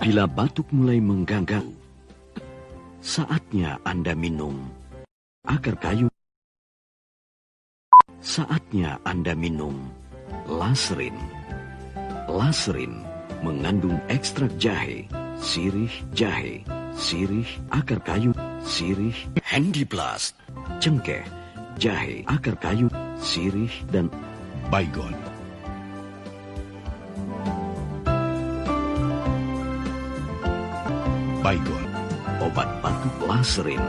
Bila batuk mulai mengganggu, saatnya Anda minum akar kayu. Saatnya Anda minum Laserin. Laserin mengandung ekstrak jahe, sirih jahe, sirih akar kayu, sirih Handiplast, cengkeh, jahe akar kayu, sirih dan baygon. Baygon, obat batuk Laserin.